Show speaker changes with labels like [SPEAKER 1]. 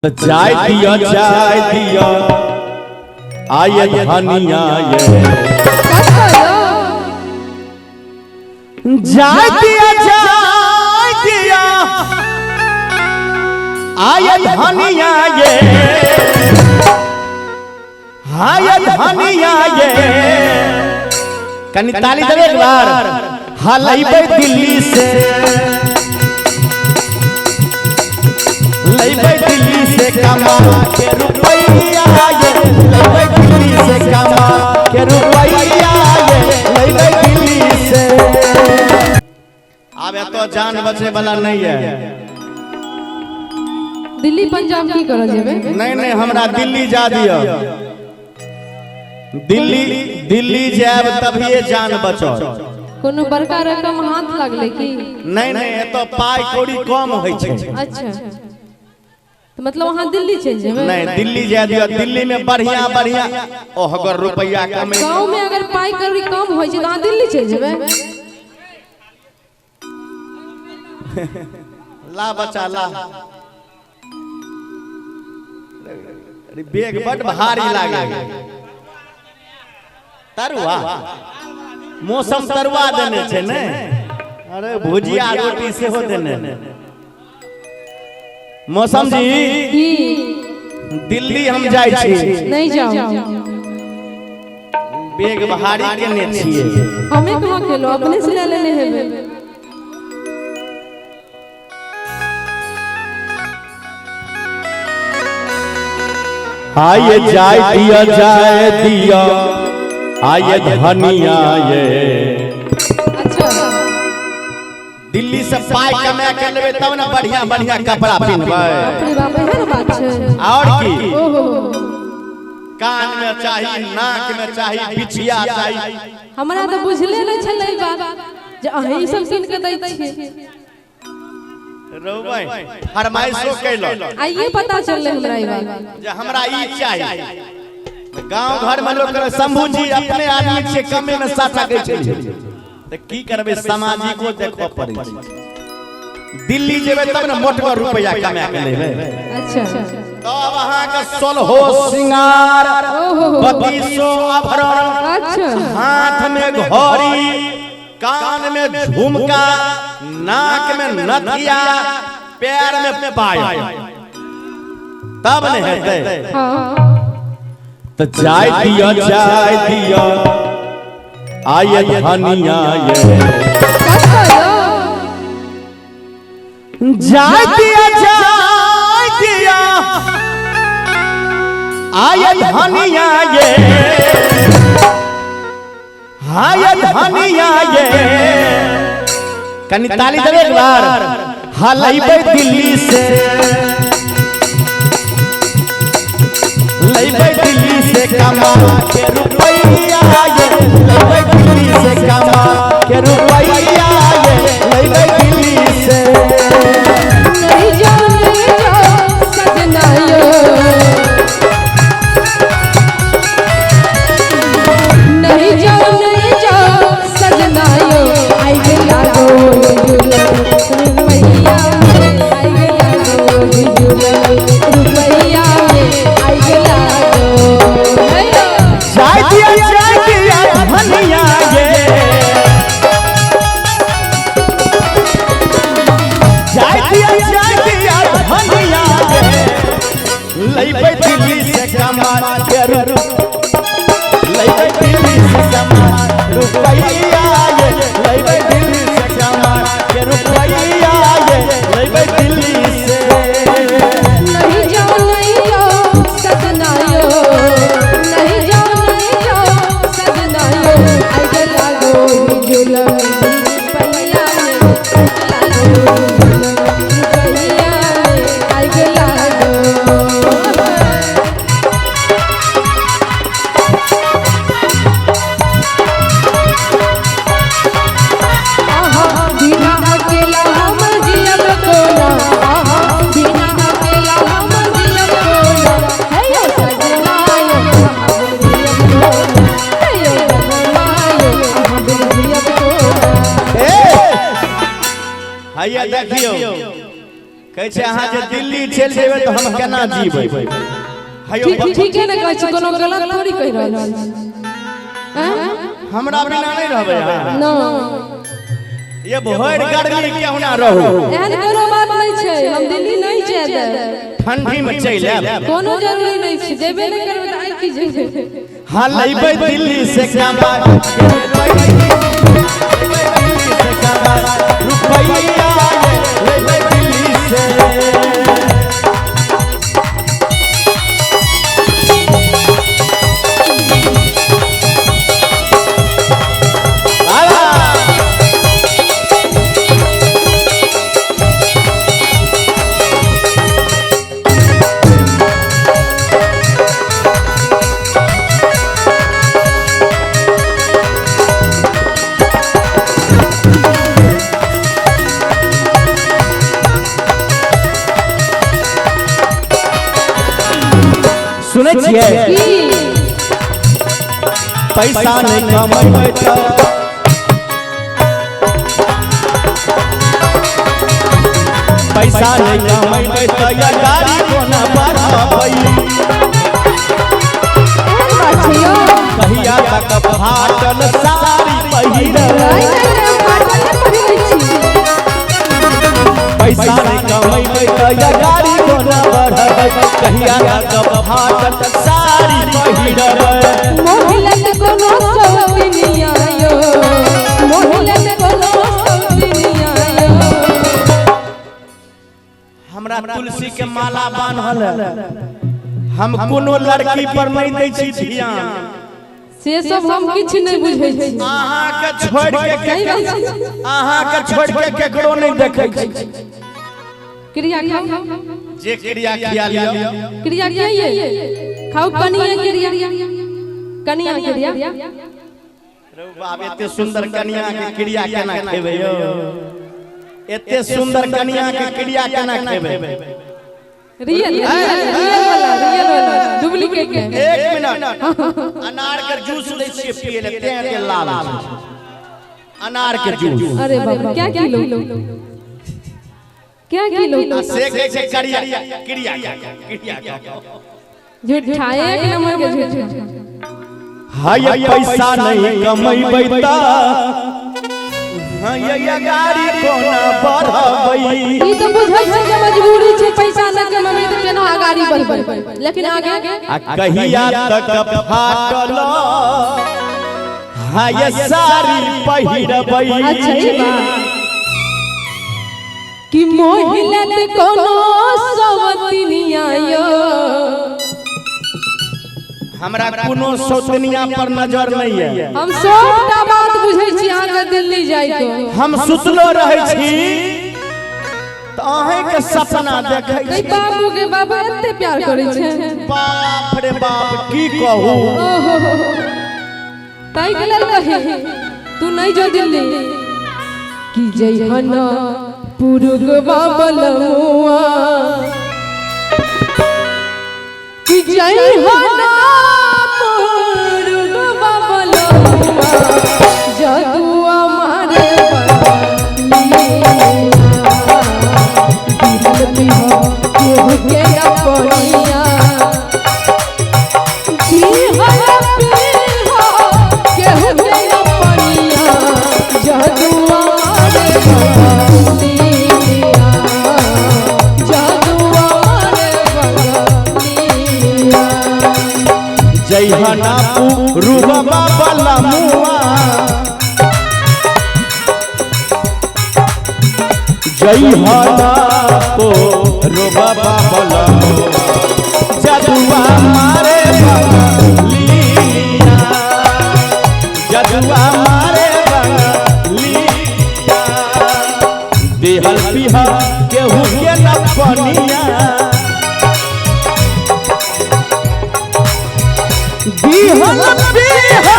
[SPEAKER 1] चाय दिया आये धनिया ये जाय दिया आये धनिया ये आये धनिया ये कनी ताली दे एक बार हलैबे दिल्ली से लैबे दिल्ली से कमा के रुपैया ये लैबे दिल्ली से कमा के रुपैया ये लैबे दिल्ली से। अब तो जान बचे वाला नहीं है।
[SPEAKER 2] दिल्ली पंजाब की करो जेबे
[SPEAKER 1] नहीं हमरा दिल्ली जा दियो। दिल्ली जाब तब ये जान बचो।
[SPEAKER 2] कोनो बड़का रकम हाथ लागले की
[SPEAKER 1] नहीं ये तो पाई कौड़ी कम होय छे।
[SPEAKER 2] अच्छा तो मतलब वहां दिल्ली चल जेबे।
[SPEAKER 1] नहीं दिल्ली जा दियो। दिल्ली में बढ़िया अगर रुपया कम
[SPEAKER 2] गांव में अगर पाई कौड़ी कम होय छे तो वहां दिल्ली चल जेबे।
[SPEAKER 1] ला बच्चा ला। अरे बैग बड़ भारी लागे। तरुआ मौसम तरुआ देने छे ने। अरे भुजिया रोटी से हो देने। मौसम जी दिल्ली हम जाय छी।
[SPEAKER 2] नहीं जाओ
[SPEAKER 1] बैग भारी केने छिए।
[SPEAKER 2] हमें कहां खेलो अपने से ले लेने हेबे।
[SPEAKER 1] आये जाय दिया आये धनिया ये।
[SPEAKER 2] अच्छा
[SPEAKER 1] दिल्ली से पाई कमा के लेबे तब ना बढ़िया कपड़ा पिनबे।
[SPEAKER 2] अपने बाप है बात छे।
[SPEAKER 1] और की
[SPEAKER 2] ओहो
[SPEAKER 1] कान में चाहिए, नाक में चाहिए, बिछिया चाहिए।
[SPEAKER 2] हमरा तो बुझले न छले बात जे अही सब किन के दै छी।
[SPEAKER 1] रोबै फरमाइशो कैलो
[SPEAKER 2] आइए पता चलले हमरा ई बात
[SPEAKER 1] जे हमरा ई चाहिए। गांव घर में लोग करे शंभू जी अपने आदमी से कमे में साटा के छै। तो की करबे सामाजिको देखो पड़े छै। दिल्ली जेबे तब ना मोटगर रुपया कमा के लेबे।
[SPEAKER 2] अच्छा
[SPEAKER 1] तो वहां का सोलहो सिंगार बत्तीसो आभरण।
[SPEAKER 2] अच्छा
[SPEAKER 1] हाथ में घड़ी, कान में झुमका, नाक में नथिया, पैर में पायल तब न हेतै।
[SPEAKER 2] हां
[SPEAKER 1] तो जाय दिया आये धनिया ये। जाय दिया आये धनिया ये आये धनिया ये कनी ताली दे एक बार हलैबे दिल्ली से लैबे दिल्ली से कमा के रुपैया ये लैबे दिल्ली से कमा के रुपैया ये लैबे दिल्ली से।
[SPEAKER 2] नहीं जाओ सजना यो नहीं जाओ सजना यो आई गया रुपैया आई गया रुपैया आई गया
[SPEAKER 1] जाय दिया धनिया ये जाय दिया धनिया ये लैबे दिल्ली से कमा के लैबे दिल्ली से कमा रुपैया ये लैबे दिल्ली से कमा के रुपैया ये लैबे दिल्ली से।
[SPEAKER 2] नहीं जाओ सजना यो नहीं जाओ सजना यो आई गया रुपैया आई गया बिना अकेला हम जियब कोना। बिना अकेला हम जियब कोना। हे यो सजना यो हम जियब कोना। हे यो सजना यो हम जियब कोना।
[SPEAKER 1] हैया देखियो कहै छै अहाँ जे दिल्ली चल जेबै तो हम केना जीबै
[SPEAKER 2] ठीक है ना कहै छी कोनो गलत थोड़ी कहि रहल छी हैं
[SPEAKER 1] हमरा बिना नहीं रहबै अहाँ
[SPEAKER 2] ना
[SPEAKER 1] ये भोर गर्मी केहू ना रहू
[SPEAKER 2] एहन कोनो बात नहीं छै हम दिल्ली नहीं जाय
[SPEAKER 1] ठंडी में चल आब
[SPEAKER 2] कोनो जरूरी नहीं छै जेबे नहीं करबै त आइ की जेबै
[SPEAKER 1] हां लइबै दिल्ली से क्या बात रुपैया लइबै दिल्ली से सुनै छियै पैसा नहीं कमाबै त पैसा नहीं कमाबै त या गाड़ी कोना बढ़ाबै कहिया तक फाटल साड़ी पहिरबै पैसा नहीं कमाबै त या गाड़ी कोना बढ़ाबै कहिया तक फाटल साड़ी पहिरबै
[SPEAKER 2] मोहलत कोनो सवनिया यो मोहलत कोनो सवनिया यो
[SPEAKER 1] हमरा तुलसी के माला बान्हल हम कोनो लड़की पर नहीं दै छी ध्यान
[SPEAKER 2] से सब हम किछ नहीं बुझै छी
[SPEAKER 1] अहाँ के छोड़ के केकरो नहीं देखै छी
[SPEAKER 2] क्रिया खाओ
[SPEAKER 1] जे क्रिया खिया लियो
[SPEAKER 2] क्रिया किया खाओ कनिया क्रिया कनिया क्रिया
[SPEAKER 1] रे बाप एते सुंदर कन्या के क्रिया केना खेबै यो एते सुंदर कन्या के क्रिया केना खेबै
[SPEAKER 2] रियल वाला डुप्लीकेट के
[SPEAKER 1] 1 मिनट अनार के जूस दै छियै पिए ले तें के लाल अनार के जूस
[SPEAKER 2] अरे बाबा क्या किलो
[SPEAKER 1] से के क्रिया
[SPEAKER 2] झूठ खाए एक नंबर के झूठ
[SPEAKER 1] हाय पैसा नहीं कमैबै त हाय या गाड़ी कोना बढ़बै
[SPEAKER 2] ई तो बुझै छै जे मजबूरी छै पैसा न कमाबै त केना गाड़ी बढ़बै लेकिन आगे
[SPEAKER 1] कहिया तक फाटल हाय साड़ी पहिरबै
[SPEAKER 2] अच्छा ई बात कि मोहलत कोनो सवतिनिया यो
[SPEAKER 1] हमरा कोनो सौतनिया पर नजर नहीं है
[SPEAKER 2] हम सबटा बात बुझै छी अहाँ के दिल्ली जाय के
[SPEAKER 1] हम सुतलो रहै छी त अहीं के सपना देखै छी
[SPEAKER 2] बाबू के बाबा एते प्यार करै छै
[SPEAKER 1] बाप रे बाप की कहू
[SPEAKER 2] ताई के लेल कहे तू नहीं जो दिल्ली कि जइहना पुरुगवा बलमुआ कि जइहना पुरुगवा बलमुआ जदुआ मारे बलिया केहू के न पनिया केहू के न पनिया जदुआ मारे
[SPEAKER 1] जइहना पुरुगवा बलमुआ जइहना पुरुगवा बलमुआ जदुआ मारे बलिया जदुआ मारे बलिया देहल पिहा केहू के न पनिया बिहल बिहा